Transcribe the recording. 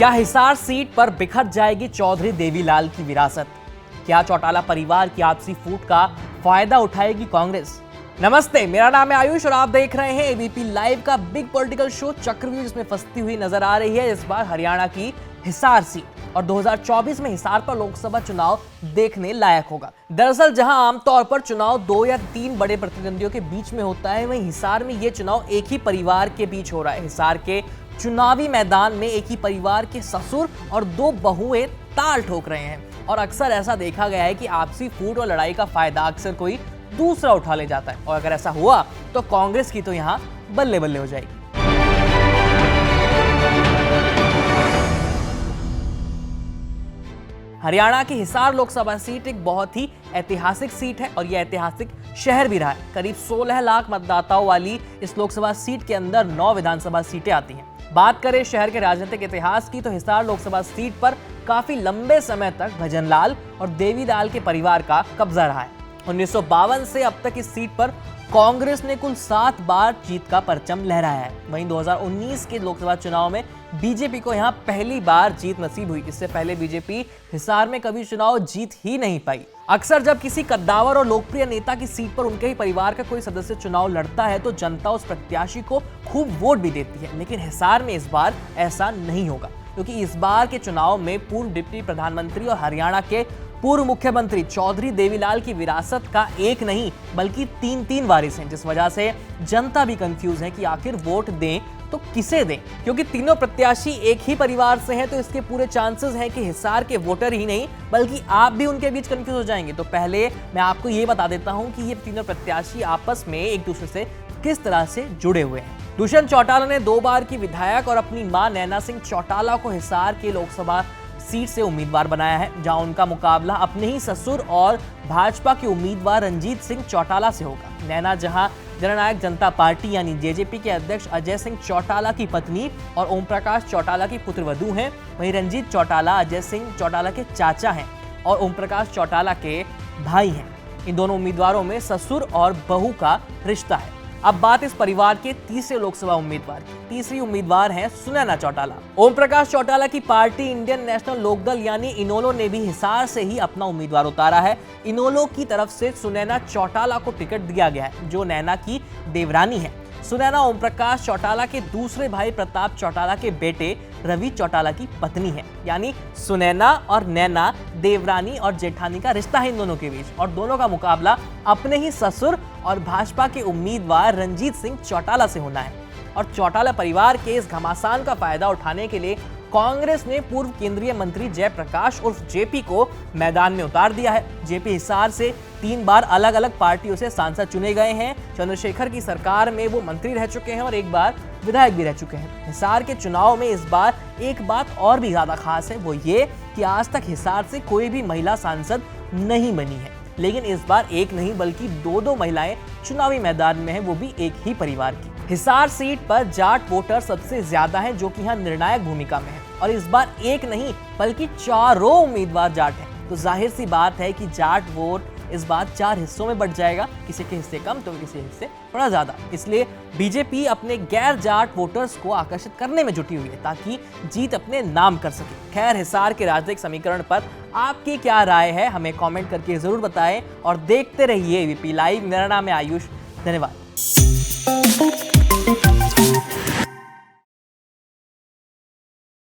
क्या हिसार सीट पर बिखर जाएगी चौधरी देवीलाल की विरासत? क्या चौटाला परिवार की आपसी फूट का फायदा उठाएगी कांग्रेस? नमस्ते, मेरा नाम है आयुष और आप देख रहे हैं एबीपी लाइव का बिग पॉलिटिकल शो चक्रव्यूह, जिसमें फंसती हुई नजर आ रही है इस बार हरियाणा की हिसार सीट। और 2024 में हिसार पर लोकसभा चुनाव देखने लायक होगा। दरअसल जहां आमतौर पर चुनाव 2 या 3 बड़े प्रतिद्वंदियों के बीच में होता है, वहीं हिसार में यह चुनाव एक ही परिवार के बीच हो रहा है। हिसार के चुनावी मैदान में एक ही परिवार के ससुर और 2 बहुएं ताल ठोक रहे हैं। और अक्सर ऐसा देखा गया है कि आपसी फूट और लड़ाई का फायदा अक्सर कोई दूसरा उठा ले जाता है। और अगर ऐसा हुआ तो कांग्रेस की तो यहां बल्ले बल्ले हो जाएगी। हरियाणा की हिसार लोकसभा सीट एक बहुत ही ऐतिहासिक सीट है और यह ऐतिहासिक शहर भी रहा है। करीब 16 लाख मतदाताओं वाली इस लोकसभा सीट के अंदर 9 विधानसभा सीटें आती हैं। बात करें शहर के राजनीतिक इतिहास की तो हिसार लोकसभा सीट पर काफी लंबे समय तक भजनलाल और देवीलाल के परिवार का कब्जा रहा है। 1952 से अब तक इस सीट पर कांग्रेस ने कुल 7 बार जीत का परचम लहराया है। वहीं 2019 के लोकसभा चुनाव में बीजेपी को यहां पहली बार जीत नसीब हुई। इससे पहले बीजेपी हिसार में कभी चुनाव जीत ही नहीं पाई। अक्सर जब किसी कद्दावर और लोकप्रिय नेता की सीट पर उनके ही परिवार का कोई सदस्य चुनाव लड़ता है तो जनता उस प्रत्याशी को खूब वोट भी देती है। लेकिन हिसार में इस बार ऐसा नहीं होगा, क्योंकि इस बार के चुनाव में पूर्व डिप्टी प्रधानमंत्री और हरियाणा के पूर्व मुख्यमंत्री चौधरी देवीलाल की विरासत का एक नहीं बल्कि 3 वारिस हैं, जिस वजह से जनता भी कंफ्यूज है कि आखिर वोट दें तो किसे दें। क्योंकि तीनों प्रत्याशी एक ही परिवार से हैं तो इसके पूरे चांसेस हैं कि हिसार के वोटर ही नहीं बल्कि आप भी उनके बीच कंफ्यूज हो जाएंगे। तो पहले मैं आपको ये बता देता हूं कि ये तीनों प्रत्याशी आपस में एक दूसरे से किस तरह से जुड़े हुए हैं। दुष्यंत चौटाला ने 2 बार की विधायक और अपनी मां नैना सिंह चौटाला को हिसार के लोकसभा सीट से उम्मीदवार बनाया है, जहां उनका मुकाबला अपने ही ससुर और भाजपा के उम्मीदवार रंजीत सिंह चौटाला से होगा। नैना जहां जननायक जनता पार्टी यानी जेजेपी के अध्यक्ष अजय सिंह चौटाला की पत्नी और ओम प्रकाश चौटाला की पुत्रवधू हैं, वहीं रंजीत चौटाला अजय सिंह चौटाला के चाचा हैं और ओम प्रकाश चौटाला के भाई हैं। इन दोनों उम्मीदवारों में ससुर और बहू का रिश्ता है। अब बात इस परिवार के तीसरे लोकसभा उम्मीदवार की। तीसरी उम्मीदवार हैं सुनैना चौटाला। ओम प्रकाश चौटाला की पार्टी इंडियन नेशनल लोकदल यानी इनेलो ने भी हिसार से ही अपना उम्मीदवार उतारा है। इनेलो की तरफ से सुनैना चौटाला को टिकट दिया गया है, जो नैना की देवरानी है। सुनैना ओम प्रकाश चौटाला के दूसरे भाई प्रताप चौटाला के बेटे रवि चौटाला की पत्नी है। यानी सुनैना और नैना देवरानी और जेठानी का रिश्ता है इन दोनों के बीच, और दोनों का मुकाबला अपने ही ससुर और भाजपा के उम्मीदवार रंजीत सिंह चौटाला से होना है। और चौटाला परिवार के इस घमासान का फायदा उठाने के लिए कांग्रेस ने पूर्व केंद्रीय मंत्री जयप्रकाश उर्फ जेपी को मैदान में उतार दिया है। जेपी हिसार से 3 बार अलग अलग पार्टियों से सांसद चुने गए हैं। चंद्रशेखर की सरकार में वो मंत्री रह चुके हैं और 1 बार विधायक भी रह चुके हैं। हिसार के चुनाव में इस बार एक बात और भी ज्यादा खास है, वो ये कि आज तक हिसार से कोई भी महिला सांसद नहीं बनी है। लेकिन इस बार एक नहीं बल्कि 2 महिलाएं चुनावी मैदान में हैं, वो भी एक ही परिवार की। हिसार सीट पर जाट वोटर सबसे ज्यादा हैं, जो कि यहाँ निर्णायक भूमिका में है। और इस बार एक नहीं बल्कि 4 उम्मीदवार जाट हैं। तो जाहिर सी बात है कि जाट वोट इस बार 4 हिस्सों में बढ़ जाएगा, किसी के हिस्से कम तो किसी हिस्से थोड़ा ज्यादा। इसलिए बीजेपी अपने गैर जाट वोटर्स को आकर्षित करने में जुटी हुई है ताकि जीत अपने नाम कर सके। खैर, हिसार के राजनीतिक समीकरण पर आपकी क्या राय है, हमें कमेंट करके जरूर बताएं और देखते रहिए एबीपी लाइव। मेरा नाम है आयुष। धन्यवाद।